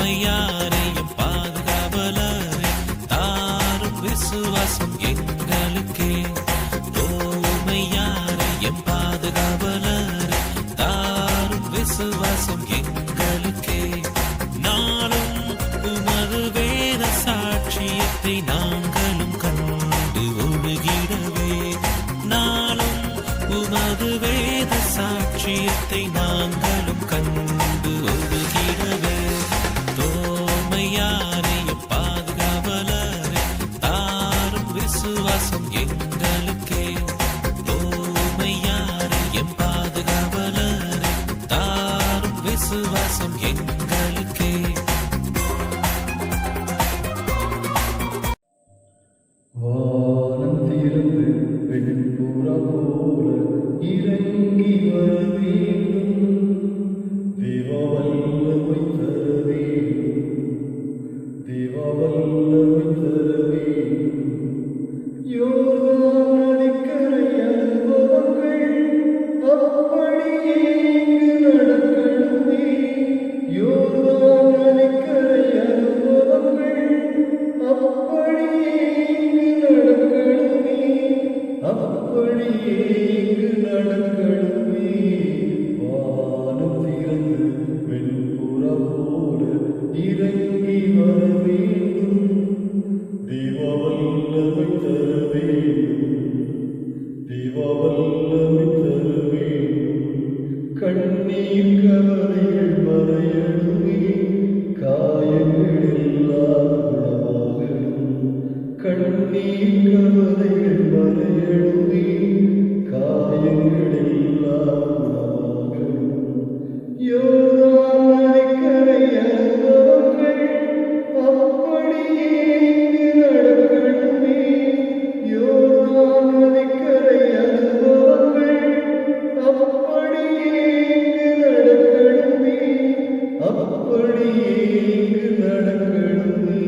தோமையாரையும் பாதுகாவலரை தாரும் விசுவாசம் எங்களுக்கே. தோமையாரையும் பாதுகாவலரை தாரும் விசுவாசம் எங்களுக்கே. நாளும் உமது வேத சாட்சியத்தை நாங்களும் கண்டு ஒழுகிடவே. நாளும் உமது வேத சாட்சியத்தை நாங்களும் கண்டு ஒழுகிடவே. தோமையாரையும் பாதுகாவலரை தாரும் விசுவாசம் எங்களுக்கே. தோமையாரையும் பாதுகாவலரை தாரும் விசுவாசம் எங்களுக்கே. வானம் திறந்து வெண்புறா போல இறங்கி வர வேண்டும். தேவா வல்லமை தர வேண்டும். தேவா வல்லமை தர வேண்டும். யோர்தான் நதிக்கரை அனுபவங்கள் அப்படியே இங்கு நடக்கணுமே. யோர்தான் நதிக்கரை அனுபவங்கள் அப்படியே அப்படியே இங்கு நடக்கணுமே. வானம் திறந்து வெண்புறா போல இறங்கி வர வேண்டும். தேவா வல்லமை தர வேண்டும். தேவா வல்லமை தர வேண்டும். கண்ணீர் கவலைகள் மறையணுமே. காயங்கள் எல்லாம் குணமாகணும். கண்ணீர் கவலைகள் மறையணுமே. காயங்கள் எல்லாம் குணமாகணும். யோர்தான் நதிக்கரை அனுபவங்கள் அப்படியே இங்கு நடக்கணுமே. யோர்தான் நதிக்கரை அனுபவங்கள் அப்படியே இங்கு நடக்கணுமே. அப்படியே இங்கு நடக்கணுமே.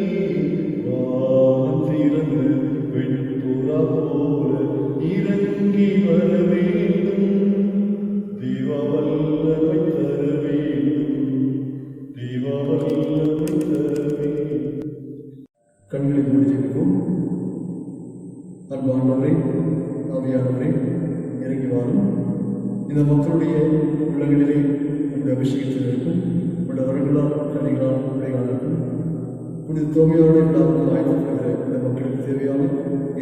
வானம் திறந்து வெண்புறா போல இறங்கி வர வேண்டும். தேவா வல்லமை தர வேண்டும். தேவா வல்லமை தர வேண்டும். கண்களை மூடி ஜெபிப்போம். அன்பானவரே, ஆவியானவரே, இறங்கி வாரும். இந்த மக்களுடைய உள்ளங்களிலே உங்களுடைய அபிஷேகத்தில் இருக்கும். உங்களுடைய வரங்களால் கனிகளால் விளையாடட்டும். புனித தோமையாருடைய விழாவுக்கு ஆயத்தப்படுகிற இந்த மக்களுக்கு தேவையான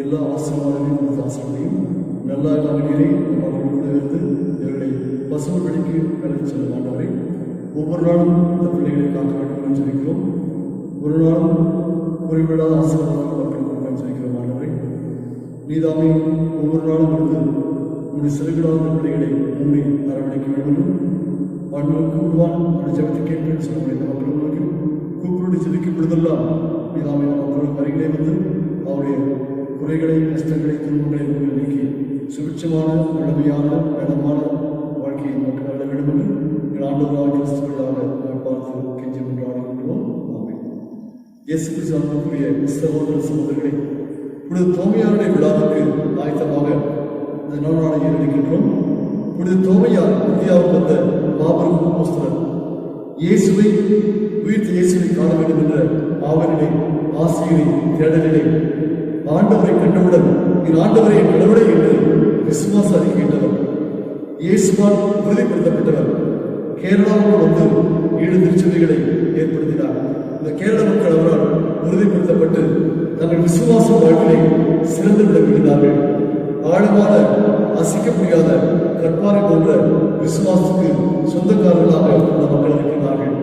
எல்லா ஆசீர்வாதங்களையும் கொடுத்து ஆசீர்வதியும். நல்லா இல்லாமல் நீரை அவர்கள் உதவித்து இவர்களை பசுமை வெளிக்கு கலந்து செல்லும் ஆண்டவரை ஒவ்வொரு நாளும் இந்த பிள்ளைகளை காக்க வேண்டும் என்று சொல்லிக்கிறோம். ஒரு நாளும் குறைவிடாத ஆசீர்வாதங்கள் மக்களுக்கு சொல்லிக்கிறோம் ஆண்டவரை. நீதாமே ஒவ்வொரு நாளும் வந்து உங்களுடைய சிறுகிடாத பிள்ளைகளை மூடி அரவணைக்க வேண்டும். வாழ்வுக்கு உருவான் அவருடைய ஜபத்தை கேட்பேன் சொல்லக்கூடிய இந்த மக்களுக்கு கூப்பிட்டு ஜெபிக்கப்படுதெல்லாம் நீதாமே மக்களுக்கு அருகிலே வந்து அவருடைய குறைகளை, கஷ்டங்களை, துன்பங்களை நீக்கி சுபிட்சமான வலிமையான கனமான வாழ்க்கையை மக்கள் வாழ வேண்டும் என்று எங்கள் ஆண்டவராக கிறிஸ்துவர்களாக பார்த்து கெஞ்சி கொண்டாடி கொள்வோம். ஆமென். இயேசு கிறிஸ்துவுக்குரிய சகோதர சகோதரிகளை புனித தோமையாருடைய விழாவுக்கு ஆயத்தமாக இந்த நவநாளை ஏற்படுகின்றோம். புனித தோமையார் இந்தியாவுக்கு வந்த மாபெரும் அப்போஸ்தலர். இயேசுவை உயிர்த்த இயேசுவை காண வேண்டும் என்ற ஆவலிலே, ஆசையிலே, தேடலிலே ஆண்டவரை கண்டவுடன் என் ஆண்டவரை கடவுளை என்று விசுவாச அறிக்கையிட்டவர். இயேசுவால் உறுதிப்படுத்தப்பட்டவர். கேரளாவுக்கு வந்து 7 திருச்சபைகளை ஏற்படுத்தினார். இந்த கேரள மக்கள் அவரால் உறுதிப்படுத்தப்பட்டு தங்கள் விசுவாச வாழ்விலை சிறந்து விளங்குகிறார்கள். ஆழமான, அசைக்க முடியாத கற்பாறை போன்ற விசுவாசத்துக்கு சொந்தக்காரர்களாக இந்த மக்கள் இருக்கிறார்கள்.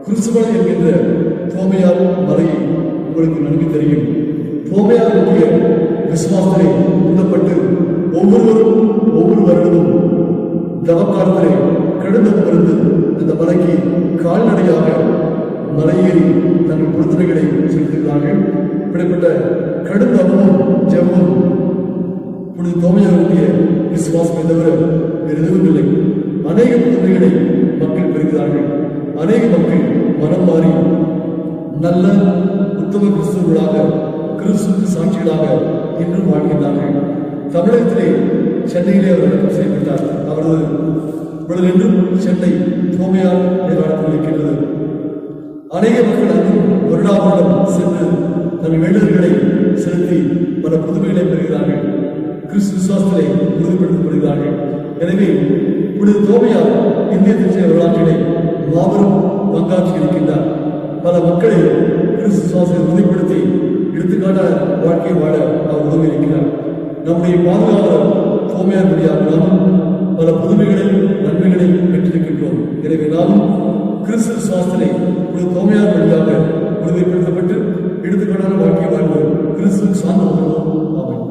குருசுமலை என்கின்ற தோமையார் மலையை உங்களுக்கு நன்கு தெரியும். தோமையார் முக்கிய விசுவாசத்தை உண்ணப்பட்டு ஒவ்வொருவரும் ஒவ்வொரு வருடமும் தவக்காலத்திலே கடுந்தம் இருந்து இந்த மலைக்கு கால்நடையாக மலையேறி தங்கள் பொருத்தனைகளை செலுத்துகிறார்கள். இப்படிப்பட்ட கடுந்தமும் ஜெபமும் புனித தோமையாருடைய விசுவாசத்தை தவிர வேறு எதுவும் இல்லை. அநேக பொருத்தனைகளை மக்கள் பெறுகிறார்கள். அநேக மக்கள் மனம் மாறி நல்ல உத்தம கிறிஸ்துவர்களாக, கிறிஸ்துவுக்கு சாட்சிகளாக இன்றும் வாழ்கின்றார்கள். தமிழகத்திலே சென்னையிலே அவர் அடக்கம் செய்யப்பட்டார். அவரது உடல் என்றும் சென்னை தோமையார் நினைவாளத்தில் இருக்கின்றது. அநேக மக்கள் அங்கு வருடாவருடம் சென்று தங்கள் வேண்டுதல்களை செலுத்தி பல புதுமைகளை பெறுகிறார்கள். கிறிஸ்து விசுவாசத்திலே உறுதிப்படுத்தப்படுகிறார்கள். எனவே புனித தோமையார் இந்திய திருச்சபை வரலாற்றிலே மாபெரும் பங்காற்றி இருக்கின்றார். பல மக்களை கிறிஸ்து விசுவாசத்தை உறுதிப்படுத்தி எடுத்துக்காட்டான வாழ்க்கை வாழ அவர் உதவி இருக்கிறார். நம்முடைய பாதுகாவலர் தோமையார் வழியாக நாமும் பல புதுமைகளையும் நன்மைகளையும் பெற்றிருக்கின்றோம். எனவே நாமும் கிறிஸ்து விசுவாசத்திலே புனித தோமையார் வழியாக உறுதிப்படுத்தப்பட்டு எடுத்துக்காட்டான வாழ்க்கை வாழ்வோம். கிறிஸ்துவுக்கு சார்ந்த வருவோம். ஆமென்.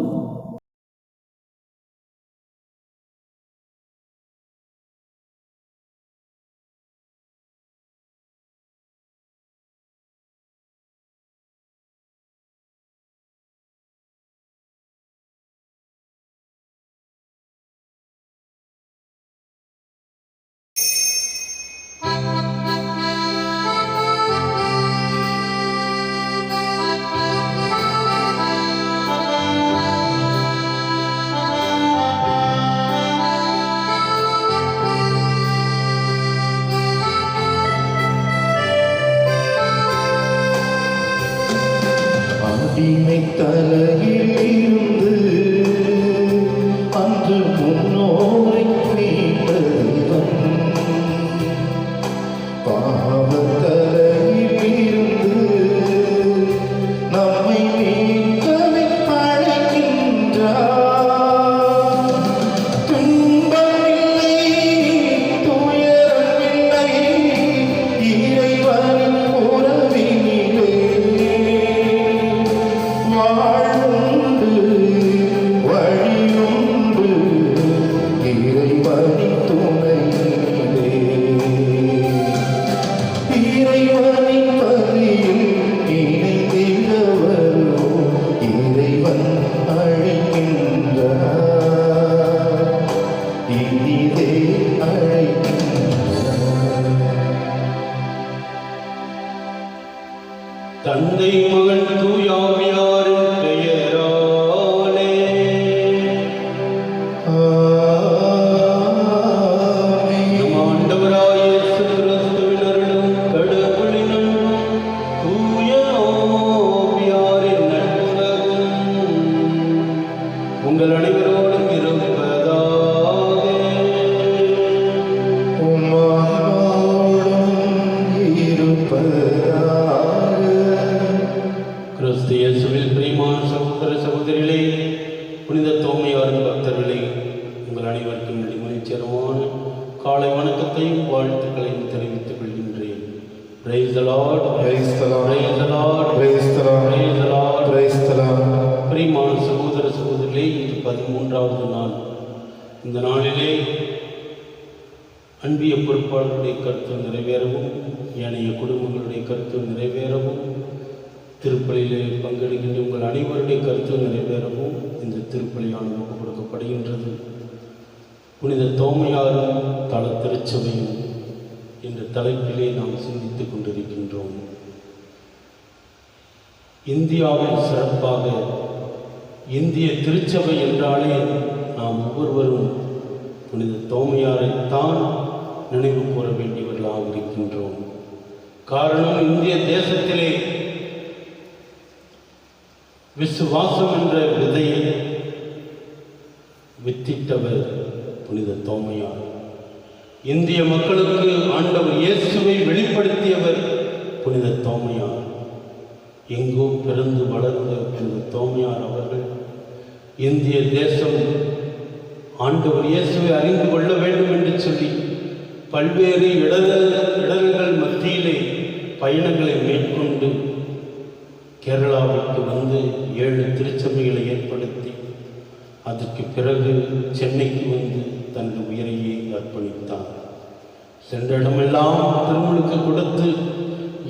அடிமை தலையிலிருந்து அன்று முன்னோரை மீட்டவன், பாவத்தலையிலிருந்து நம்மை மீட்கவே அழைக்கின்றார். துன்பமில்லை, துயரமில்லை, இறைவனின் உறவினிலே வாழ்வுண்டு, வழியுண்டு, இறைவனின் துணையிலே. இறைவனின் பலியில் இணைந்திட வருவோம். இறைவன் அழைக்கின்றார், இனிதே அழைக்கின்றார். தந்தை மகன் தூயாவியாரின் பெயராலே நம் ஆண்டவராய் இயேசு கிறிஸ்துவின் அருளும் கடவுளின் அன்பும் தூய ஆவியாரின் நட்புறவும் உங்கள் அனைவரோடும் இருப்பதாக. கிறிஸ்து இயேசுவில் பிரியமான சகோதர சகோதரிகளே, புனித தோமையாரின் பக்தர்களே, உங்கள் அனைவருக்கும் மகிழ்ச்சிகரமான காலை வணக்கத்தையும் வாழ்த்துக்களையும் தெரிவித்துக் கொள்கின்றேன். Praise the Lord, Praise the Lord, Praise the Lord, Praise the Lord, Praise the Lord. Praise the Lord. பிரியமான சகோதர சகோதரிகளே, இன்று 13வது நாள். இந்த நாளிலே அன்பிய பொறுப்பாளர்களுடைய கருத்து நிறைவேறவும், ஏனைய குடும்பங்களுடைய கருத்து நிறைவேறவும், திருப்பலியிலே பங்கெடுக்கின்ற உங்கள் அனைவருடைய கருத்து நிறைவேறவும் இந்த திருப்பலியானது ஒப்புக் கொடுக்கப்படுகின்றது. புனித தோமையாரும் தல திருச்சபையும் என்ற தலைப்பிலே நாம் சிந்தித்துக் கொண்டிருக்கின்றோம். இந்தியாவில் சிறப்பாக இந்திய திருச்சபை என்றாலே நாம் ஒவ்வொருவரும் புனித தோமையாரைத்தான் நினைவு கூற வேண்டியவர்களாக இருக்கின்றோம். காரணம், இந்திய தேசத்திலே விசுவாசம் என்ற விதையை வித்திட்டவர் புனித தோமையார். இந்திய மக்களுக்கு ஆண்டவர் இயேசுவை வெளிப்படுத்தியவர் புனித தோமையார். எங்கோ பிறந்து வளர்ந்த புனித தோமையார் அவர்கள் இந்திய தேசம் ஆண்டவர் இயேசுவை அறிந்து கொள்ள வேண்டும் என்று சொல்லி பல்வேறு இடர்கள் மத்தியிலே பயணங்களை மேற்கொண்டு கேரளாவுக்கு வந்து 7 திருச்சபைகளை ஏற்படுத்தி அதற்கு பிறகு சென்னைக்கு வந்து தனது உயிரையே அர்ப்பணித்தார். சென்ற இடமெல்லாம் திருமுழுக்கு கொடுத்து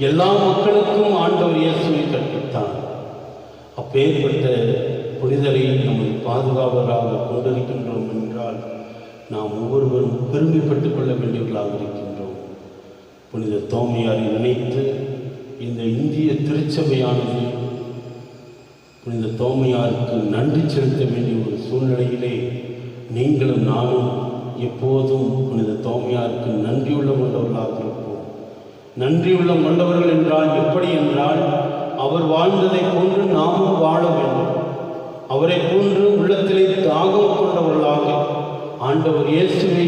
எல்லா மக்களுக்கும் ஆண்டவர் இயேசுவை கற்பித்தார். அப்பேற்பட்ட புனிதரை நமது பாதுகாவலராக கொண்டிருக்கின்றோம் என்றால் நாம் ஒவ்வொருவரும் பெருமைப்பட்டுக் கொள்ள வேண்டியவர்களாக இருக்கின்றோம். புனித தோமையாரை நினைத்து இந்த இந்திய திருச்சபையானது புனித தோமையாருக்கு நன்றி செலுத்த வேண்டிய ஒரு சூழ்நிலையிலே நீங்களும் நானும் எப்போதும் புனித தோமையாருக்கு நன்றியுள்ள கொண்டவர்களாக இருப்போம். நன்றியுள்ளம் கொண்டவர்கள் என்றால் எப்படி என்றால், அவர் வாழ்ந்ததை போன்று நாமும் வாழ வேண்டும். அவரை போன்று உள்ளத்திலே தாகம் கொண்டவர்களாக ஆண்டவர் இயேசுவை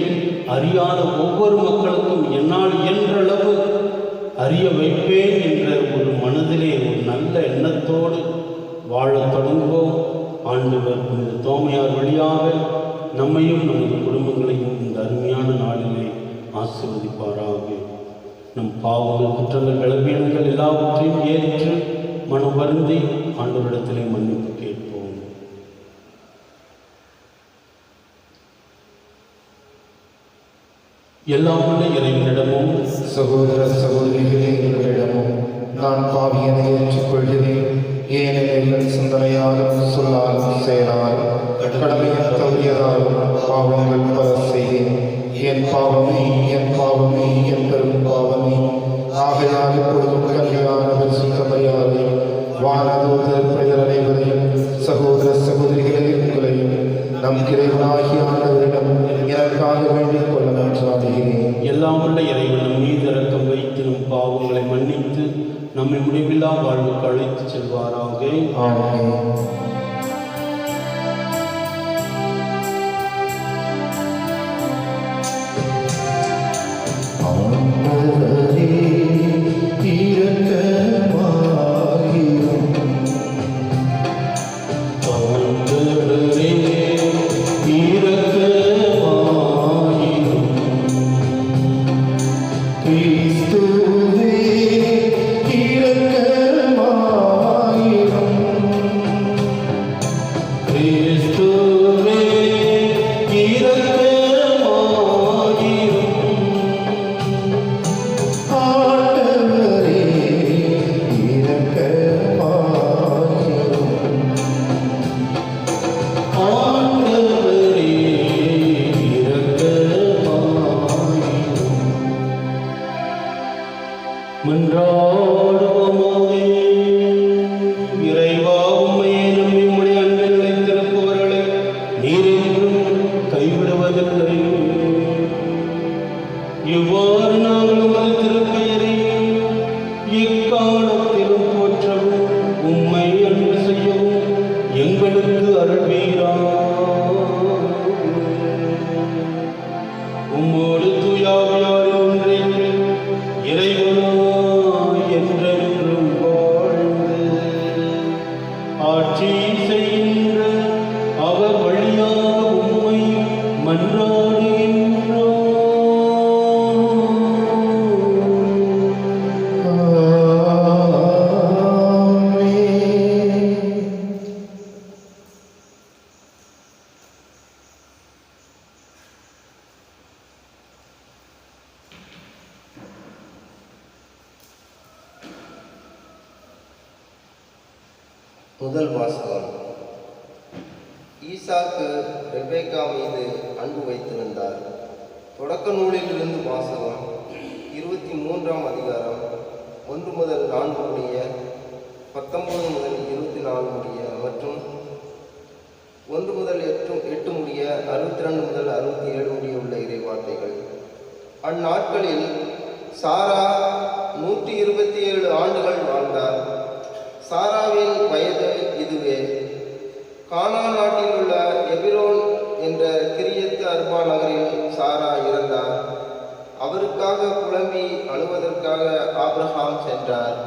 அறியாத ஒவ்வொரு மக்களுக்கும் என்னால் இயன்றளவு அறிய வைப்பேன் என்ற ஒரு மனதிலே ஒரு நல்ல எண்ணத்தோடு வாழத் தொடங்குவோம். ஆண்டவர் இந்த தோமையார் வழியாக நம்மையும் நமது குடும்பங்களையும் இந்த அருமையான நாளிலே ஆசீர்வதிப்பாராக. நம் பாவங்கள், குற்றங்கள், பலவீனங்கள் எல்லாவற்றையும் ஏற்று மனம் வருந்தி ஆண்டவரிடத்திலே மன்னிப்பு கேட்போம். எல்லாம் உள்ள இறைவனிடமும் சகோதர சகோதரிகளே, உங்களிடமும் நான் பாவியனை ஏற்றுக்கொள்கிறேன். ஏனெனில் சிந்தனையாலும் சொல்லாலும் செயலாலும் கடமையில் தவறியதாலும் பாவங்கள் பல செய்தேன். என் பாவமே, என் பாவமே, என் பெரும் பாவமே. ஆகையால் இப்பொழுதும் கல்வியானவர் சுத்தமையாரையும் வானதூதர் பெயர் அனைவரையும் சகோதர சகோதரிகளே உங்களையும் நம் இறைவனாகிய ஆண்டவரிடம் எனக்காக வேண்டிக் கொள்ள நன்றாடுகிறேன். எல்லாம் உள்ள இறைவன் நம் மீது இரக்கம் வைத்து நம் பாவங்களை மன்னித்து நம்மை முடிவில்லா வாழ்வுக்கு அழைத்து செல்வாராக. ஆமென். ஆண்டவரே இரக்கமாயிரும். ஆண்டவரே இரக்கமாயிரும். கிறிஸ்துவே இரக்கமாயிரும். கிறிஸ்துவே இரக்கமாயிரும். ஆண்டவரே இரக்கமாயிரும். ஆண்டவரே இரக்கமாயிரும். மன்றாடுவோமாக. இறைவா, உம்மையே நம்பி உம்முடைய அன்பில் நிலைத்திருப்பவர்களை நீர் என்றும் கைவிடுவதில்லை. இவ்வாறு நாங்கள் உமது திருப்பெயரை எக்காலத்திலும் போற்றவும் உம்மை அன்பு செய்யவும் எங்களுக்கு அருள்வீராக. உம்மோடு தூயாவியாரின் ஒன்றைக்கு இறைவனா என்றென்றும் வாழ்ந்து ஆட்சி செய்கின்ற அவர் வழியாக உம்மை மன்றாடுகின்றோம். முதல் வாசகம். ஈசாக்கு ரெபேக்கா மீது அன்பு வைத்திருந்தார். தொடக்க நூலிலிருந்து வாசகம். 23ஆம் அதிகாரம் 1 முதல் 4 முடிய, 19 முதல் 24 முடிய மற்றும் 1 முதல் 8 முடிய, 62 முதல் 67 முடிய உள்ள இறைவார்த்தைகள். அந்நாட்களில் சாரா 127 ஆண்டுகள் வாழ்ந்தார். சாராவின் வயது இதுவே. கானான் நாட்டில் உள்ள எபிரோன் என்ற கிரியத்து அர்பா நகரில் சாரா இறந்தார். அவருக்காக புலம்பி அழுவதற்காக ஆபிரகாம் சென்றார்.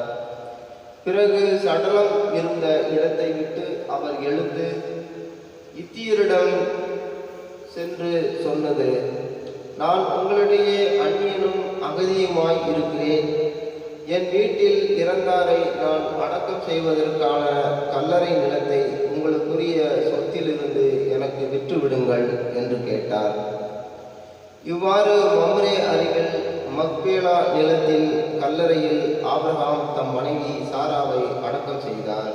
பிறகு சடலம் இருந்த இடத்தை விட்டு அவர் எழுந்து இத்தியரிடம் சென்று சொன்னது, நான் உங்களிடையே அந்நியனும் அகதியுமாய் இருக்கிறேன். என் வீட்டில் இறந்தாரை நான் அடக்கம் செய்வதற்கான கல்லறை நிலத்தை உங்களுக்குரிய சொத்திலிருந்து எனக்கு விற்றுவிடுங்கள் என்று கேட்டார். இவ்வாறு மம்ரே அருகில் மக்பேலா நிலத்தில் கல்லறையில் ஆபிரகாம் தம் மனைவி சாராவை அடக்கம் செய்தார்.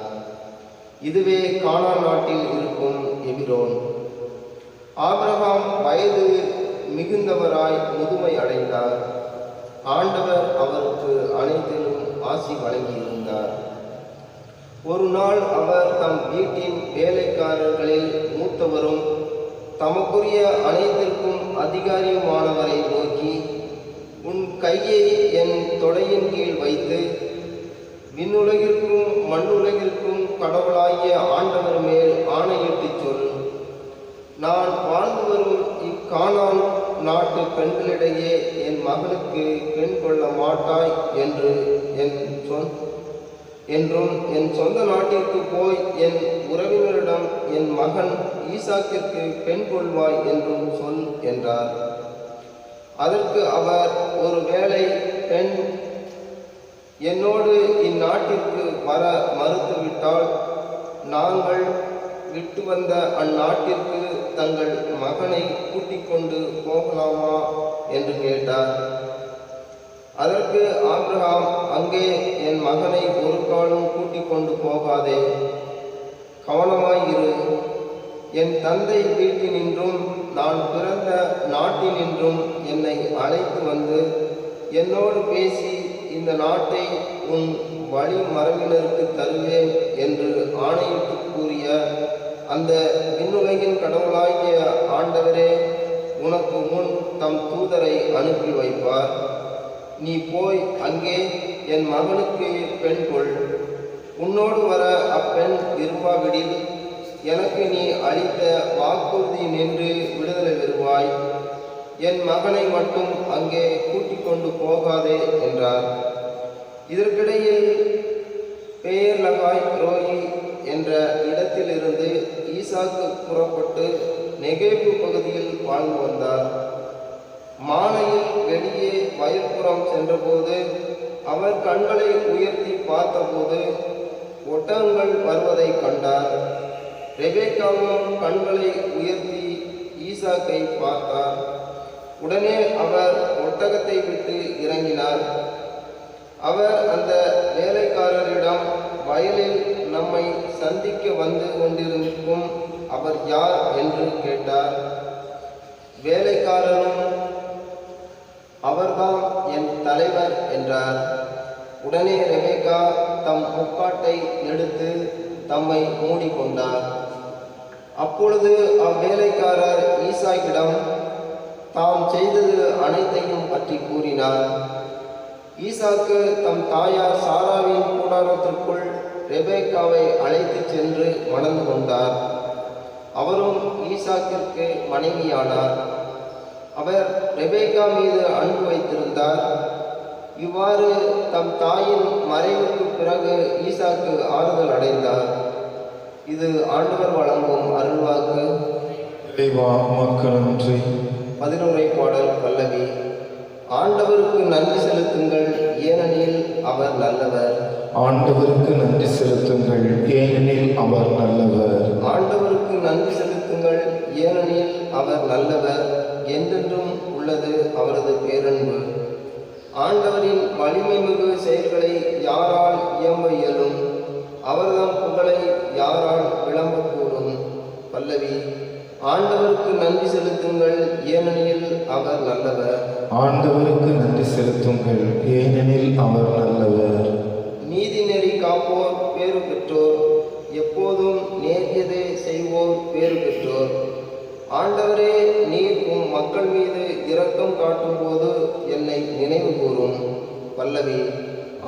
இதுவே கானான் நாட்டில் இருக்கும் எபிரோன். ஆபிரகாம் வயது மிகுந்தவராய் முதுமை அடைந்தார். ஆண்டவர் அவருக்கு அனைத்திலும் ஆசி வழங்கியிருந்தார். ஒரு நாள் அவர் தம் வீட்டின் வேலைக்காரர்களில் மூத்தவரும் தமக்குரிய அனைத்திற்கும் அதிகாரியுமானவரை நோக்கி, உன் கையை என் தொடை கொடையின் கீழ் வைத்து விண்ணுலகிற்கும் மண்ணுலகிற்கும் கடவுளாகிய ஆண்டவர் மேல் ஆணையிட்டு சொல். நான் வாழ்ந்து வரும் இக்கானான் நாட்டு பெண்களிடையே என் மகனுக்கு பெண் கொள்ள மாட்டாய் என்றும் என் சொந்த நாட்டிற்கு போய் என் உறவினரிடம் என் மகன் ஈசாக்கிற்கு பெண் கொள்வாய் என்றும் சொல் என்றார். அதற்கு அவர், ஒருவேளை பெண் என்னோடு இந்நாட்டிற்கு வர மறுத்துவிட்டால் நாங்கள் விட்டு வந்த அந்நாட்டிற்கு தங்கள் மகனை கூட்டிக் கொண்டு போகலாமா என்று கேட்டார். அதற்கு ஆபிரகாம், அங்கே என் மகனை ஒரு காலம் கூட்டிக் கொண்டு போகாதே, கவனமாயிரு. என் தந்தை வீட்டினின்றும் நான் பிறந்த நாட்டினின்றும் என்னை அழைத்து வந்து என்னோடு பேசி இந்த நாட்டை உன் வழி மரபினருக்கு தருவேன் என்று ஆணையிட்டு கூறிய அந்த விண்ணுலகின் கடவுளாகிய ஆண்டவரே உனக்கு முன் தம் தூதரை அனுப்பி வைப்பார். நீ போய் அங்கே என் மகனுக்கு பெண் கொள். உன்னோடு வர அப்பெண் விரும்பாவிடில் எனக்கு நீ அளித்த வாக்குறுதி நின்று விடுதலை பெறுவாய். என் மகனை மட்டும் அங்கே கூட்டிக் கொண்டு போகாதே என்றார். இதற்கிடையில் பேர்லகாய் ரோயி என்ற இடத்திலிருந்து ஈசாக்கு புறப்பட்டு நெகேபு பகுதியில் வாழ்ந்து வந்தார். மாலையில் வெளியே வயற்புறம் சென்றபோது அவர் கண்களை உயர்த்தி பார்த்தபோது ஒட்டகங்கள் வருவதை கண்டார். ரெபேக்காவும் கண்களை உயர்த்தி ஈசாக்கை பார்த்தார். உடனே அவர் ஒட்டகத்தை விட்டு இறங்கினார். அவர் அந்த வேலைக்காரரிடம், வயலில் நம்மை சந்திக்க வந்து கொண்டிருக்கும் அவர் யார் என்று கேட்டார். வேலைக்காரரும், அவர்தான் என் தலைவர் என்றார். உடனே ரெபேக்கா தம் முக்காட்டை எடுத்து தம்மை மூடிக்கொண்டார். அப்பொழுது அவ்வேலைக்காரர் ஈசாக்கிடம் தாம் செய்தது அனைத்தையும் பற்றி கூறினார். ஈசாக்கு தம் தாயார் சாராவின் கூடாரத்திற்குள் ரெபேக்காவை அழைத்து சென்று மணந்து கொண்டார். அவரும் ஈசாக்கிற்கு மனைவியானார். அவர் ரெபேக்கா மீது அன்பு வைத்திருந்தார். இவ்வாறு தம் தாயின் மறைவுக்கு பிறகு ஈசாக்கு ஆறுதல் அடைந்தார். இது ஆண்டவர் வழங்கும் அருள்வாக்கு. இறைவா உமக்கு நன்றி. 11 பாடல் பல்லவி. ஆண்டவருக்கு நன்றி செலுத்துங்கள், ஏனெனில் அவர் நல்லவர். ஆண்டவருக்கு நன்றி செலுத்துங்கள், ஏனெனில் அவர் நல்லவர். ஆண்டவருக்கு நன்றி செலுத்துங்கள், ஏனெனில் அவர் நல்லவர். என்றென்றும் உள்ளது அவரது பேரன்பு. ஆண்டவரின் வலிமை மிகு செயல்களை யாரால் இயம்ப இயலும்? அவர்தம் புகழை யாரால் விளம்பக்கூடும்? பல்லவி. ஆண்டவருக்கு நன்றி செலுத்துங்கள், ஏனெனில் அவர் நல்லவர். ஆண்டவருக்கு நன்றி செலுத்துங்கள், ஏனெனில் அவர் நல்லவர். நீதி நெறி காப்போர் பேறு பெற்றோர், எப்போதும் நேரியதே செய்வோர் பேறு பெற்றோர். ஆண்டவரே, நீர் உம் மக்கள் மீது இரக்கம் காட்டும் போது என்னை நினைவு கூறும். பல்லவி.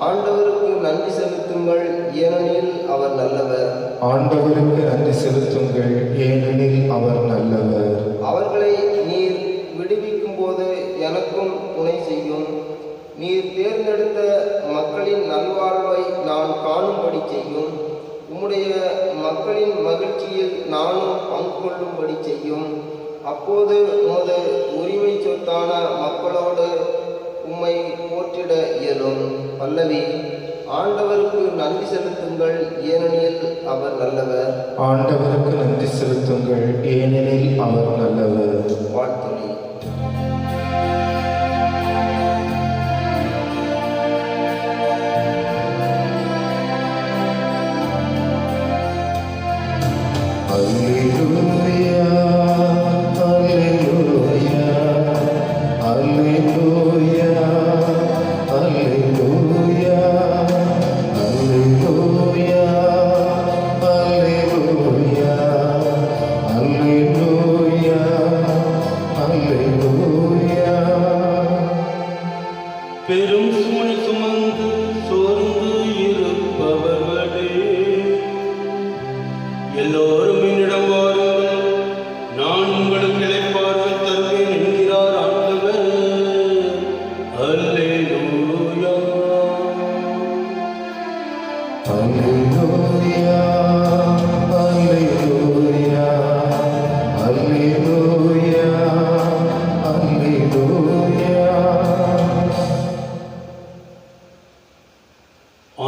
ஆண்டவருக்கு நன்றி செலுத்துங்கள், ஏனெனில் அவர் நல்லவர். ஆண்டவருக்கு நன்றி செலுத்துங்கள், ஏனெனில் அவர் நல்லவர். அவர்களை நீர் விடுவிக்கும் போது எனக்கும் துணை செய்யும். நீர் தேர்ந்தெடுத்த மக்களின் நல்வாழ்வை நான் காணும்படி செய்யும். உம்முடைய மக்களின் மகிழ்ச்சியில் நானும் பங்கு கொள்ளும்படி செய்யும். அப்போது உமது உரிமை சொத்தான மக்களோடு உம்மை போற்றிட இயலும். பல்லவி. ஆண்டவருக்கு நன்றி செலுத்துங்கள், ஏனெனில் அவர் நல்லவர். ஆண்டவருக்கு நன்றி செலுத்துங்கள், ஏனெனில் அவர் நல்லவர். வாழ்த்துளி. அல்லேலூயா, அல்லேலூயா, அல்லேலூயா, அல்லேலூயா, அல்லேலூயா, அல்லேலூயா, அல்லேலூயா, அல்லேலூயா, அல்லேலூயா, அல்லேலூயா, சுமந்து சோர்ந்து இருப்பவர்களே, எல்லோரும் என்னிடம் வாருங்கள், நான் உங்களுக்கு இளைப்பாறுதல் தருவேன் என்கிறார் ஆண்டவர். அல்லேலூயா. அல்லேலூயா, அல்லேலூயா, அல்லேலூயா, அல்லேலூயா.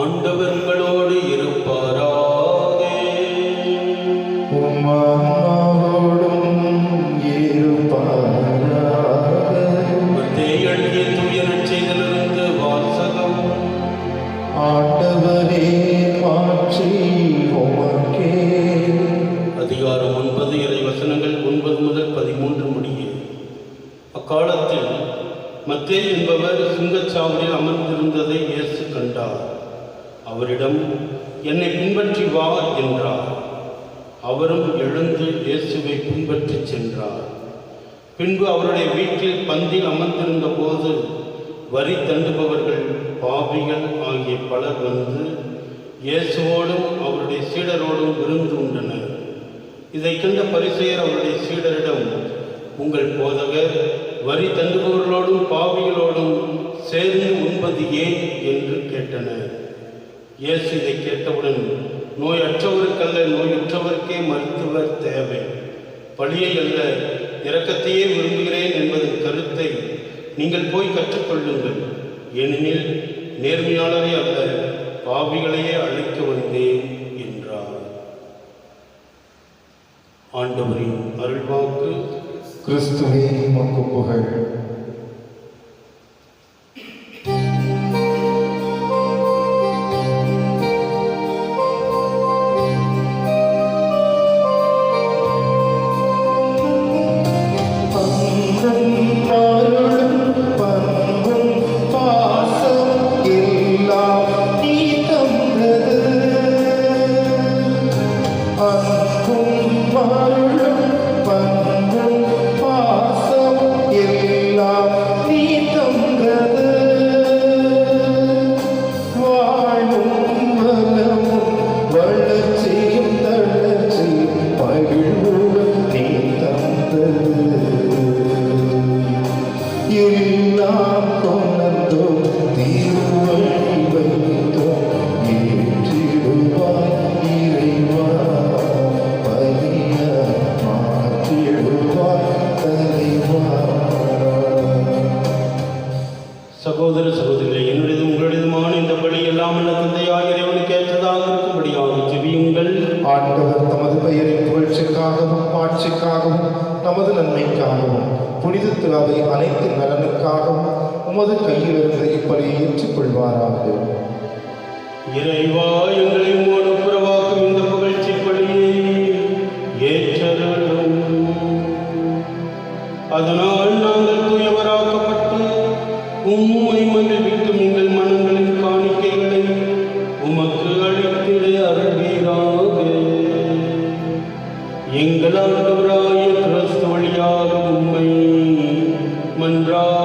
ஆண்டவர் உங்களோடு இருப்பாராக. உம் ஆன்மாவோடும் இருப்பாராக. மத்தேயு எழுதிய தூய நற்செய்தியிலிருந்து வாசகம். ஆண்டவரே, மாட்சி உமக்கே. அதிகாரம் 9 இறை வசனங்கள் 9 முதல் 13 முடிய. அக்காலத்தில் மத்தேயு என்பவர் சுங்கச்சாவடியில் அமர்ந்திருந்ததை இயேசு கண்டார். அவரிடம், என்னை பின்பற்றி வா என்றார். அவரும் எழுந்து இயேசுவை பின்பற்றிச் சென்றார். பின்பு அவருடைய வீட்டில் பந்தியில் அமர்ந்திருந்த போது வரி தண்டுபவர்கள், பாவிகள் ஆகிய பலர் வந்து இயேசுவோடும் அவருடைய சீடரோடும் விருந்து உண்டனர். இதை கண்ட பரிசேயர் அவருடைய சீடரிடம், உங்கள் போதகர் வரி தண்டுபவர்களோடும் பாவிகளோடும் சேர்ந்து உண்பது ஏன் என்று கேட்டனர். இயேசு இதை கேட்டவுடன், நோயற்றவருக்கல்ல, நோயுற்றவருக்கே மருத்துவர் தேவை. பழியை அல்ல, இரக்கத்தையே விரும்புகிறேன் என்பதன் கருத்தை நீங்கள் போய் கற்றுக்கொள்ளுங்கள். ஏனெனில் நேர்மையாளரே அல்ல, பாவிகளையே அழைக்க வந்தேன் என்றார். ஆண்டவரின் அருள்வாக்கு. கிறிஸ்துவே, உமக்கு புகழ். சகோதர சகோதரிகளே, என்னுடையதும் உங்களுடையதுமான இந்த பலி எல்லாம் உள்ள தந்தையாகிய இறைவனுக்கு ஏற்றதாக இருக்கும்படியாக ஜெபியுங்கள். ஆண்டவர் தமது பெயரின் புகழ்ச்சிக்காகவும் ஆட்சிக்காகவும் நமது நன்மைக்காகவும் புனிதத்து அவை அனைத்து நலனுக்காகவும் உமது கையிலிருந்து இப்படி ஏற்றுக்கொள்வாராக. இறைவா, எங்களை உம்மோடு புறவாக்கும் இந்த புகழ்ச்சி பலியை ஏற்றருளும். அதனால் நாங்கள் தூயவராக்கப்பட்டு உம்மை மகிழ்விக்கும் எங்கள் மனங்களின் காணிக்கைகளை உமக்கு அளித்திட அருள்வீராக. எங்கள் ஆண்டவராகிய கிறிஸ்து வழியாக உம்மை மன்றாடுகின்றோம்.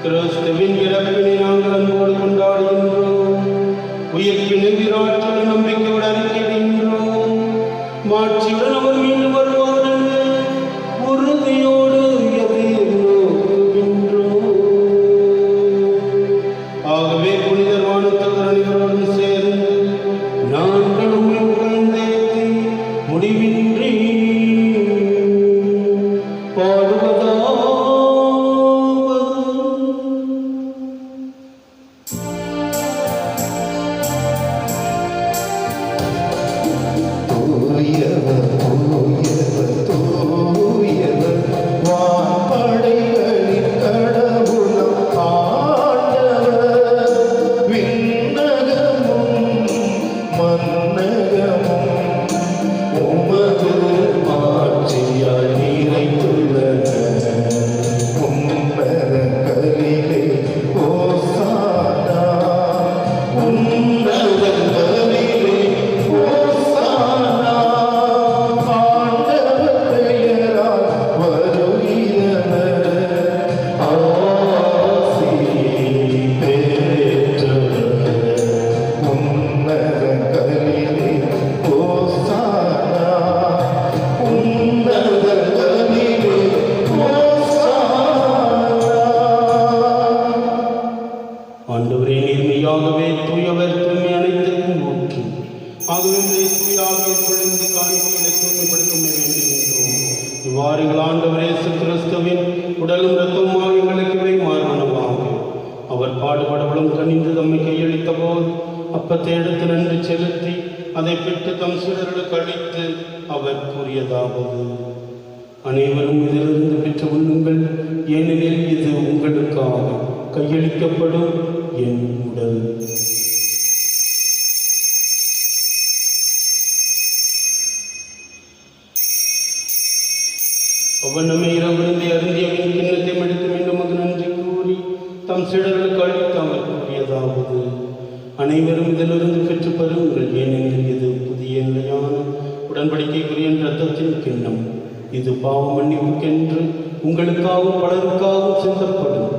கிறிஸ்துவின் இறப்பினை நாங்கள் அன்போடு கொண்டாடுகின்றோம். உயிர்ப்பின் விராட்டில் நம்பிக்கையோடு அறிக்கையிடுகின்றோம். மாட்சியுடன் அவர் மீண்டும் வருவார் என்று உறுதியோடு எதிர்நோக்குகின்றோம். ஆகவே புனிதர் வானத்தவர் அனைவரோடும் சேர்ந்து நாங்கள் உம்மை புகழ்ந்தேத்தி முடிவின்றி அப்பத்தை எடுத்து நன்றி செலுத்தி அதை பெற்று தம் சீடர்களுக்கு அளித்து அவர் கூறியதாவது, அனைவரும் இதிலிருந்து பெற்று உண்ணுங்கள், ஏனெனில் இது உங்களுக்காக கையளிக்கப்படும் என் உடல். அவர் நம்மை இரவிலிருந்து அருந்திய கிண்ணத்தை எடுத்து மீண்டும் அது நன்றி கூறி தம் சீடர்களுக்கு அளித்து அவர் கூறியதாவது, அனைவரும் இதிலிருந்து பெற்று பருங்கள், ஏனெனில் இது புதிய நிலையான உடன்படிக்கைக்குரிய இரத்தத்தின் கிண்ணம். இது பாவ மன்னிப்புக்கென்று உங்களுக்காகவும் பலருக்காகவும் சிந்தப்படும்.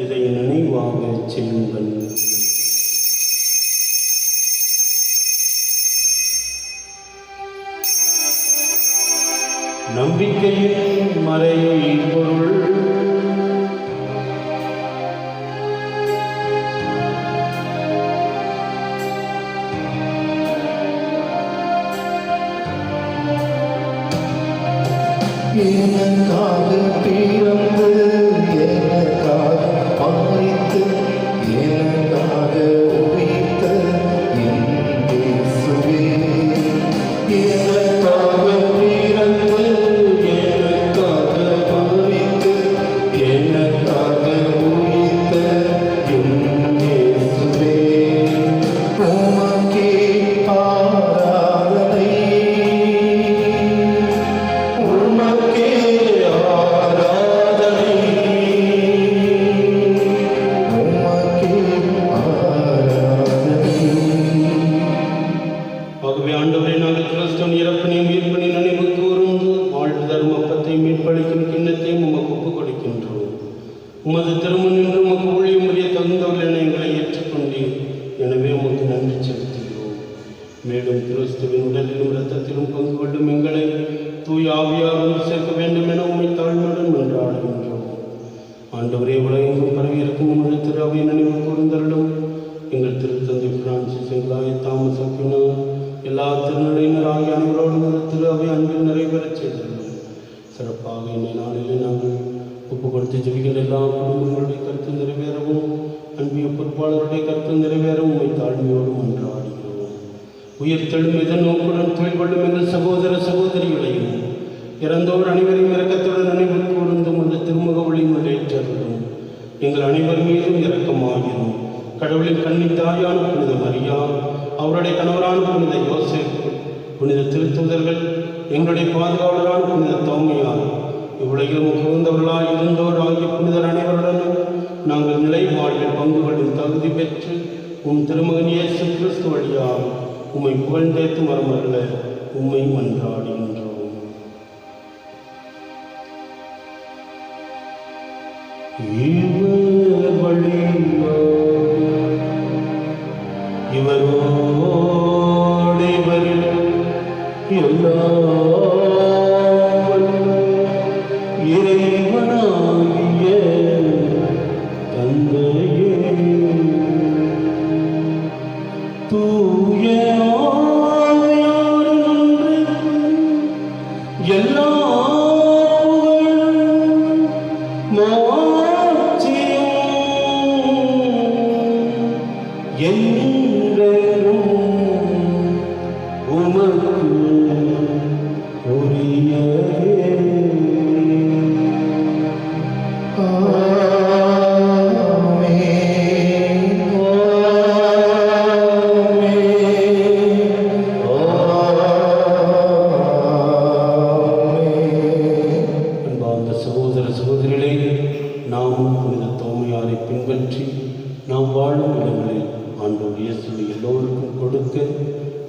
இதை நினைவாக செய்யுங்கள். நம்பிக்கையின் மறை பொருள். எனக்காக பிறந்து எனக்காக மரித்து எனக்காக உயிர்த்த என் இயேசுவே, எனக்காக பிறந்து எனக்காக மரித்து எனக்காக உயிர்த்த என் இயேசுவே, உமக்கே ஆராதனை உமது திருமணின்று உமக்கு ஊழியம் புரிய தகுந்தவர்கள் என எங்களை ஏற்றுக்கொண்டீர். எனவே உமக்கு நன்றி செலுத்துகிறோம். மேலும் கிறிஸ்துவின் உடலிலும் இரத்தத்திலும் பங்கு கொள்ளும் எங்களை தூய ஆவியார் வந்து சேர்க்க வேண்டும் என உம்மை தாழ்மையுடன் மன்றாடுகின்றோம். ஆண்டவரே, உலகெங்கும் பரவி இருக்கும் உமது திரு அவை நினைவு கூர்ந்தருளும். எங்கள் திருத்தந்தை பிரான்சிஸ், எங்களாய தாமஸ் அக்வினார், எல்லா திருநிலையினர் ஆகிய அனைவரோடும் திரு அவை அன்பில் நிறைவேறச் செய்துள்ளோம். சிறப்பாக இந்த நாளிலே நாங்கள் ஒப்பு கொடுத்து ஜெபிக்கின்ற எல்லா குடும்பங்களுடைய கருத்து நிறைவேறவும், அன்பிய பொறுப்பாளருடைய கருத்து நிறைவேறவும் உம்மை தாழ்மையோடு மன்றாடுகிறோம். உயிர்த்தெழும் எதிர்நோக்குடன் தொழில் கொள்ளும் எங்கள் சகோதர சகோதரிகளையும் இறந்தோர் அனைவரையும் இரக்கத்துடன் நினைவு கூர்ந்து உமது திருமுக ஒளியில் ஏற்றருளும். எங்கள் அனைவர் மீதும் இரக்கமாகிறோம். கடவுளின் கன்னி தாயான புனித மரியா, அவருடைய கணவரான புனித யோசேப்பு, புனித திருத்தூதர்கள், எங்களுடைய பாதுகாவலரான புனித தோமையார், இவ்வுலகில் முகந்தவர்களாய் இருந்தோர் ஆகிய புனிதர் அனைவருடனும் நாங்கள் நிலை வாழ்வில் பங்கு கொள்ளும் தகுதி பெற்று உம் திருமகன் இயேசு கிறிஸ்து வழியாக உம்மை புகழ்ந்தேத்து மரமல்ல உம்மை மன்றாடுகின்றோம். இவர் இவரோடு இவரில் எல்லாம் இறைவனாகிய தந்தையே தூய ஆவியாரின் எல்லா புகழும் மாட்சியும் என்றென்றும் உமக்கு உரியதே. அன்பார்ந்த சகோதர சகோதரிகளே, நாமும் புனித தோமையாரை பின்பற்றி நாம் வாழும் இடங்களில் ஆண்டவர் இயேசுவை எல்லோருக்கும் கொடுக்க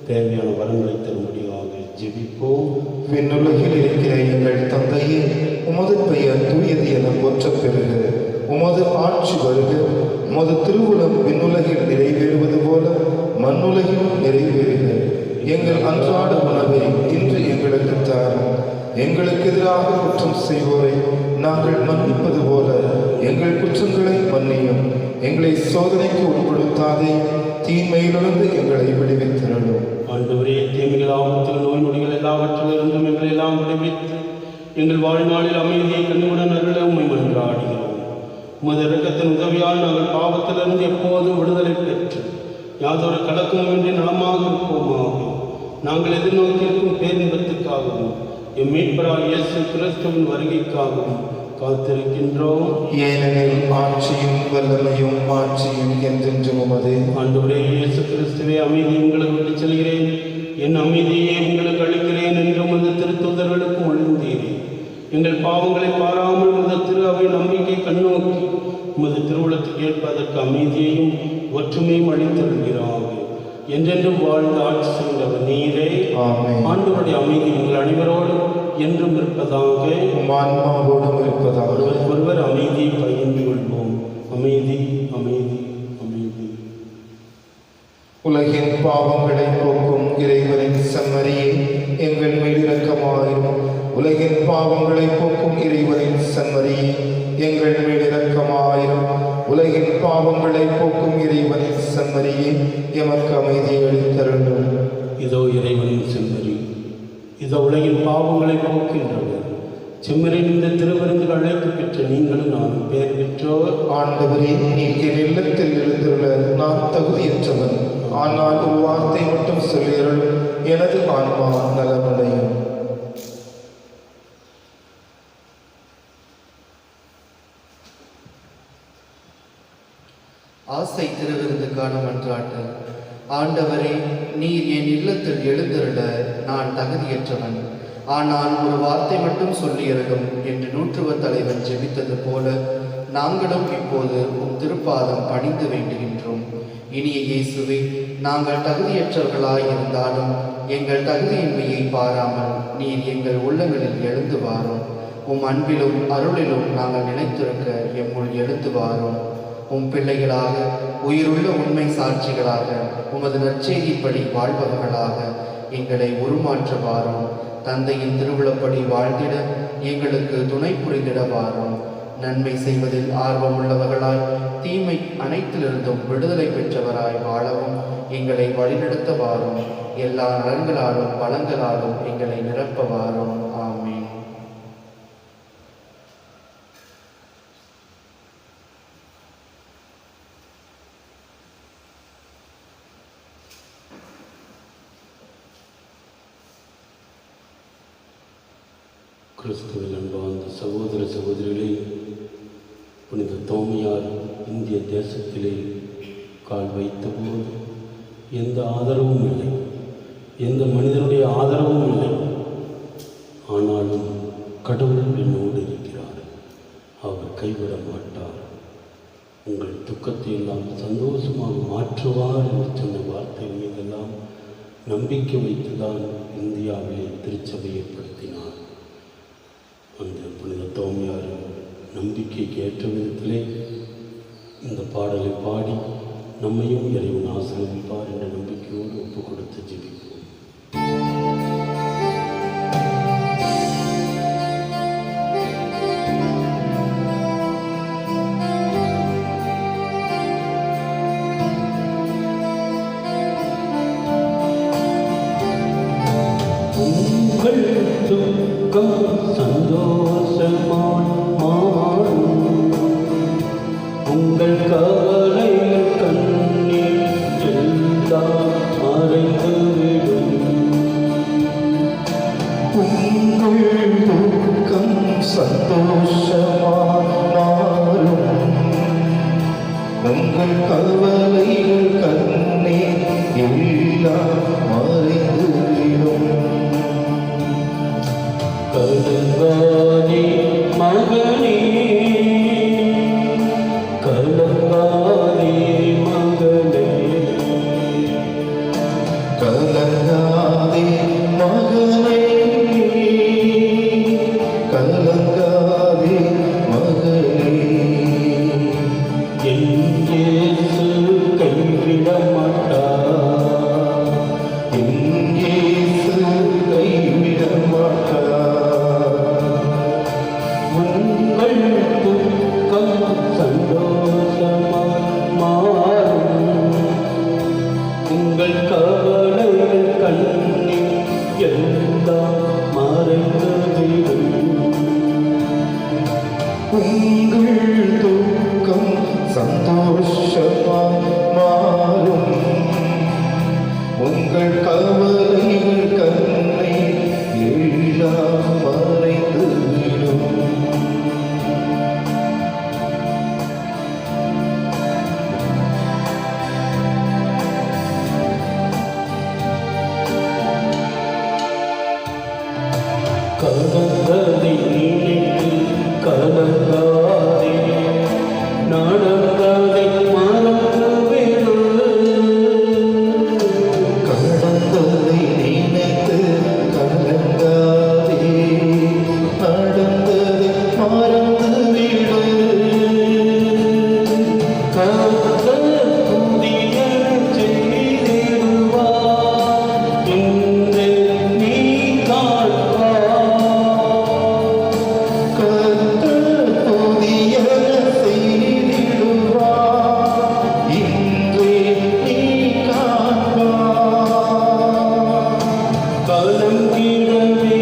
தேவையான வரங்களை தரும்படியாக ஜெபிப்போம். விண்ணுலகில் இருக்கிற எங்கள் தந்தையே, உமது பெயர் தூயது என போற்றப் பெறுக. உமது ஆட்சி வருக. உமது திருவுளம் விண்ணுலகில் நிறைவேறுவது போல மண்ணுலகிலும் நிறைவேறுக. எங்கள் அன்றாட உணவை இன்று எங்களுக்கு தாரும். எங்களுக்கு எதிராக குற்றம் செய்வோரை நாங்கள் மன்னிப்பது போல எங்கள் குற்றங்களை மன்னியும். எங்களை சோதனைக்கு உட்படுத்தாதே, தீமையிலிருந்து எங்களை விடுவித்தருளும். ஆண்டவரே, தீமைகள், ஆபத்துகள், நோய் நொடிகள் எல்லாவற்றிலிருந்தும் எங்களை எல்லாம் விடுவித்து எங்கள் வாழ்நாளில் அமைதியை கண்ணுடன் அருள உம்மை மன்றாடுகிறோம். உமது இரக்கத்தின் உதவியால் நாங்கள் பாவத்திலிருந்து எப்போதும் விடுதலை பெற்று யாதொரு கலக்கமின்றி நலமாக இருப்போமாக. நாங்கள் எதிர்நோக்கியிருக்கும் பேரின்பத்துக்காகவும் எம் மீட்பரால் இயேசு கிறிஸ்துவின் வருகைக்காகவும் காத்திருக்கின்றோம். ஏனெனில் ஆட்சியும் வல்லமையும் மாட்சியும் என்றென்றும் உமதே. ஆண்டவரே இயேசு கிறிஸ்துவே, அமைதி உங்களுக்கு விட்டு செல்கிறேன், என் அமைதியை உங்களுக்கு அளிக்கிறேன் என்று உமது திருத்தூதர்களுக்கு ஒழுந்தீரே. எங்கள் பாவங்களை பாராமல் உமது திரு அவை நம்பிக்கை கண்ணோக்கி உமது திருவுளத்துக்கு ஏற்பதற்கு அமைதியையும் ஒற்றுமையும் அளித்திருக்கிறார். என்றென்றும் வாழ்ந்து ஆட்சி செய்தவர் நீரே. ஆமென். ஆண்டவருடைய அமைதி உங்கள் அனைவரோடும் என்றும் இருப்பதாக, உம் ஆன்மாவோடும் இருப்பதாக. ஒருவர் அமைதியை பகிர்ந்து கொள்வோம். அமைதி, அமைதி, அமைதி. உலகின் பாவங்களை போக்கும் இறைவனின் செம்மறியே, எங்கள் மேல் இரக்கமாயிரும். உலகின் பாவங்களை போக்கும் இறைவனின் செம்மறியே, எங்கள் மேல் இரக்கமாயிரும். உலகின் பாவங்களை போக்கும் இறைவனின் செம்மறியே, எமக்கு அமைதியை அளித்தருளும். இதோ இறைவனின் செம்மறி, இதோ உலகின் பாவங்களை போக்கின்றவர். செம்மறியின் இந்த திருவிருந்துக்கு அழைத்து பெற்ற நீங்களும் நானும் பேர் பெற்றோர். ஆண்டவரே, நீர் என் இல்லத்தில் எழுந்துள்ள நான் தகுதியற்றவன். ஆனால் ஒரு வார்த்தை மட்டும் சொல்லியருளும், எனது ஆன்மா நலமடையும். ஆசை திருவிருந்துக்கான மன்றாட்டு. ஆண்டவரே, நீர் என் இல்லத்தில் எழுந்திருட நான் தகுதியற்றவன். ஆனால் ஒரு வார்த்தை மட்டும் சொல்லியருளும் என்று நூற்றுவ தலைவன் ஜெபித்தது போல நாங்களும் இப்போது உம் திருப்பாதம் பணிந்து வேண்டுகின்றோம். இனிய இயேசுவே, நாங்கள் தகுதியற்றவர்களாய் இருந்தாலும் எங்கள் தகுதியின்மையை பாராமல் நீர் எங்கள் உள்ளங்களில் எழுந்து வாரும். உம் அன்பிலும் அருளிலும் நாங்கள் நிலைத்திருக்க எம்முள் எழுந்து வாரும். உம் பிள்ளைகளாக, உயிருள்ள உண்மை சாட்சிகளாக, உமது நற்செய்திப்படி வாழ்பவர்களாக எங்களை உருமாற்ற வாரும். தந்தையின் திருவிழப்படி வாழ்ந்திட எங்களுக்கு துணை புரிந்திட வாரும். நன்மை செய்வதில் ஆர்வமுள்ளவர்களாய், தீமை அனைத்திலிருந்தும் விடுதலை பெற்றவராய் வாழவும் எங்களை வழிநடத்த வாரும். எல்லா நலன்களாலும் வளங்களாலும் எங்களை நிரப்ப வாரும். ஆமென். கிறிஸ்துவில் அன்பார்ந்த சகோதர சகோதரிகளே, புனித தோமையார் இந்திய தேசத்திலே கால் வைத்தபோது எந்த ஆதரவும் இல்லை, எந்த மனிதனுடைய ஆதரவும் இல்லை. ஆனாலும் கடவுள் என்னோடு இருக்கிறார், அவர் கைவிட மாட்டார், உங்கள் துக்கத்தை எல்லாம் சந்தோஷமாக மாற்றுவார் என்று சொன்ன வார்த்தை மீதெல்லாம் நம்பிக்கை வைத்துதான் இந்தியாவிலே திருச்சபை ஏற்படுத்தினார். அந்த புனித தோமையார் நம்பிக்கைக்கு ஏற்ற விதத்திலே இந்த பாடலை பாடி நம்மையும் இறைவன் ஆசீர்வதிப்பார் என்ற நம்பிக்கையோடு ஒப்பு கொடுத்து ஜெபிப்போம். உங்கள் துக்கம் சந்தோஷமாய் மாறும், உங்கள் கவலைகள் கண்ணீர் எல்லாம் மறைந்துவிடும். உங்கள் துக்கம் சந்தோஷமாய் மாறும், உங்கள் கவலைகள் கண்ணீர் எல்லாம் மறைந்துவிடும். கலங்காதே மகனே, கலங்காதே மகளே, கலங்காதே மகனே, கலங்காதே மகளே, என் இயேசு கைவிட மாட்டார், என் இயேசு கைவிட மாட்டார். உங்கள் துக்கம் சந்தோஷமாய் மாறும், உங்கள் கவலைகள் கண்ணீர் எல்லாம் மறைந்துவிடும். உங்கள் துக்கம் சந்தோஷமாய் மாறும், உங்கள் கவலைகள் கண்ணீர் எல்லாம் மறைந்துவிடும். கலந்ததை நினைத்து கலங்காதே, நடந்ததை மறந்துவிடு. கடந்ததை நினைத்து கலங்காதே, நடந்ததை மறந்துவிடு. கர்த்தர் புதியன செய்திடுவார், இன்று நீ காண்பாய். கர்த்தர் புதியன செய்திடுவார், இன்றே நீ காண்பாய். கலங்கிடவே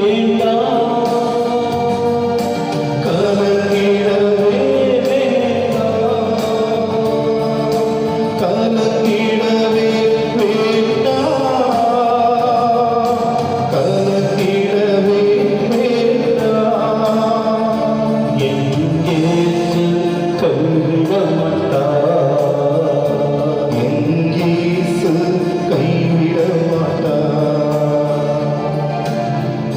வேண்டாம், கலங்கிடவே வேண்டாம், கலங்கிடவே வேண்டாம், கலங்கிடவே வேண்டாம். என் இயேசு கைவிட மாட்டார், என் இயேசு கைவிட மாட்டார்.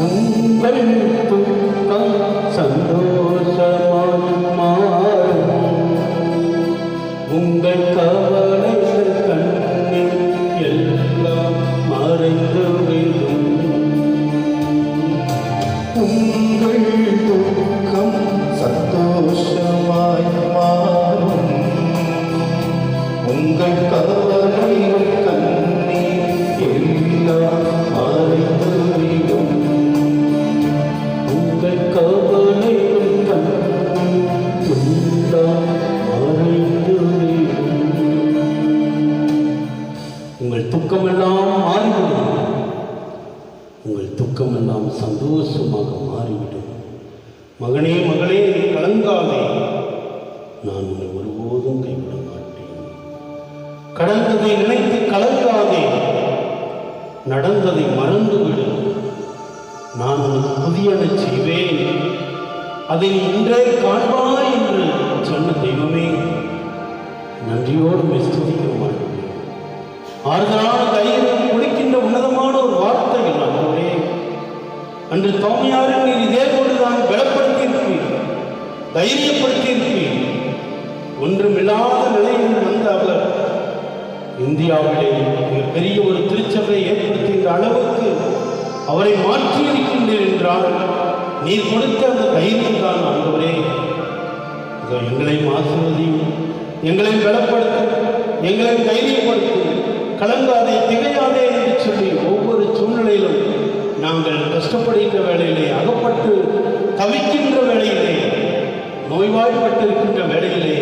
உங்கள் துக்கம் சந்தோஷமாய் மாறும், உங்கள் கவலைகள் கண்ணீர் எல்லாம் மறைந்துவிடும். உங்கள் துக்கம் சந்தோஷமாய் மாறும், உங்கள் கவலைகள் கண்ணீர் எல்லாம் மறைந்துவிடும். உங்கள் கவலைகள் கண்ணீர் எல்லாம் மறைந்துவிடும். உங்கள் துக்கமெல்லாம் மாறிவிடும், உங்கள் துக்கமெல்லாம் சந்தோஷமாக மாறிவிடும். மகனே மகளே, நீ கலங்காதே, நான் உன்னை ஒருபோதும் கைவிட மாட்டேன். கடந்ததை நினைத்து கலங்காதே, நடந்ததை மறந்துவிடு. நான் உனக்கு புதியன செய்வேன், அதை நீ இன்றே காண்பாய் என்று சொன்ன தெய்வமே, நன்றியோடு ஸ்துதிக்க மாட்டேன். ஆறுதலான தைரியம் கொடுக்கின்ற உன்னதமான ஒரு வார்த்தைகள் ஆண்டவரே. அன்று தோமையாரின் நீர் இதே போன்றுதான் பலப்படுத்தி இருப்பீர், தைரியப்படுத்தி இருப்பீர். ஒன்றுமில்லாத நிலையில் வந்த அவர் இந்தியாவிலே மிகப்பெரிய ஒரு திருச்சபையை ஏற்படுத்துகின்ற அளவுக்கு அவரை மாற்றியிருக்கின்றீர் என்றால் நீர் கொடுத்த அந்த தைரியம் தான் ஆண்டவரே. எங்களையும் ஆசீர்வதியும், எங்களையும் பலப்படுத்தும், எங்களையும் தைரியப்படுத்தும். கலங்காதே திகையாதே என்று சொல்லி ஒவ்வொரு சூழ்நிலையிலும் நாங்கள் கஷ்டப்படுகின்ற வேளையிலே, அகப்பட்டு தவிக்கின்ற வேளையிலே, நோய்வாய்ப்பட்டிருக்கின்ற வேளையிலே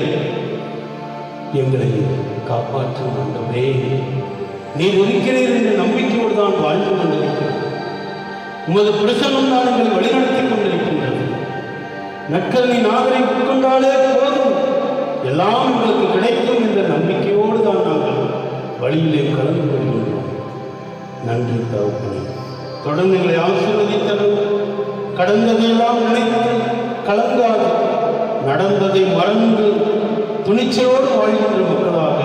எங்களை காப்பாற்றும் ஆண்டவரே. நீர் இருக்கிறீர் என்ற நம்பிக்கையோடு தான் வாழ்ந்து கொண்டிருக்கிறோம். உமது பிரசன்னம் தான் எங்களை வழிநடத்திக் கொண்டிருக்கின்றது. நற்கரணி நாகரை உட்கொண்டாலே போதும், எல்லாம் எங்களுக்கு கிடைக்கும் என்ற நம்பிக்கையோடு தான் நாங்கள் வழியிலே கலந்து கொள்கின்றோம். நன்றி தகப்பனே. தொடர்ந்து எங்களை ஆசீர்வதித்தவர். கடந்ததையெல்லாம் நினைத்து கலங்காது, நடந்ததை மறந்து துணிச்சலோடு வாழ்கின்ற மக்களாக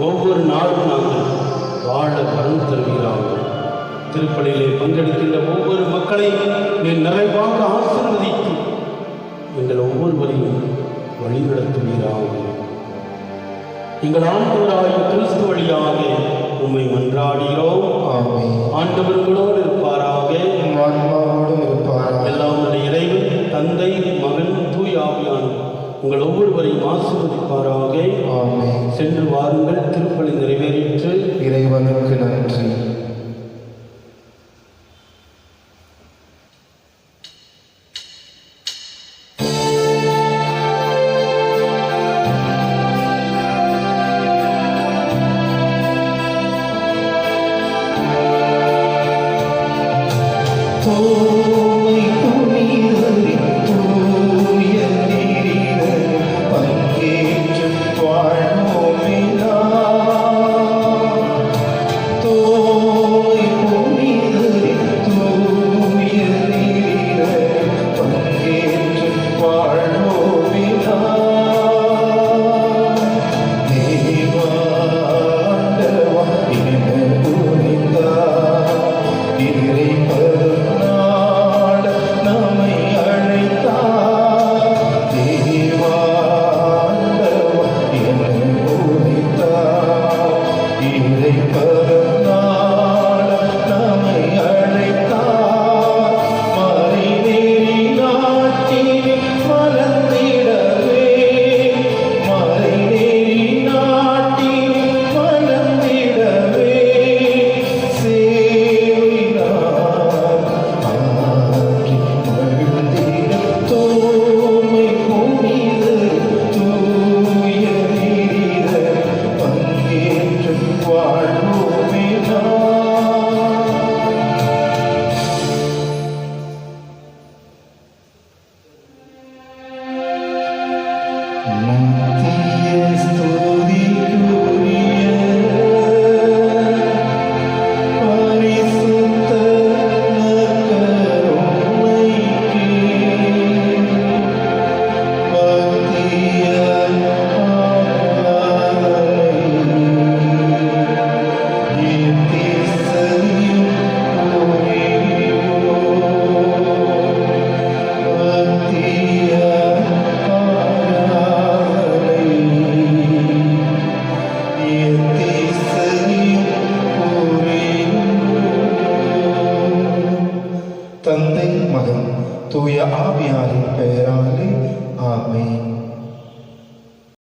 ஒவ்வொரு நாளும் நாங்கள் வாழ வரம் தருகிறார்கள். திருப்பலியிலே பங்கெடுக்கின்ற ஒவ்வொரு மக்களையும் நீ நிறைவாக ஆசீர்வதித்து எங்கள் ஒவ்வொருவரையும் வழிநடத்துவீராக. எங்கள் ஆண்டவராகிய கிறிஸ்து வழியாக உம்மை மன்றாடுகிறோம். ஆண்டவர் உங்களோடு இருப்பாராக, ஆன்மாவோடும் இருப்பாராக. எல்லாம் இறைவன் தந்தை, மகன், தூய் ஆவியானவர் உங்கள் ஒவ்வொருவரையும் ஆசீர்வதிப்பாராக. சென்று வாருங்கள், திருப்பலி நிறைவேறிற்று. இறைவனுக்கு நன்றி. ஸ்துதிக்கும்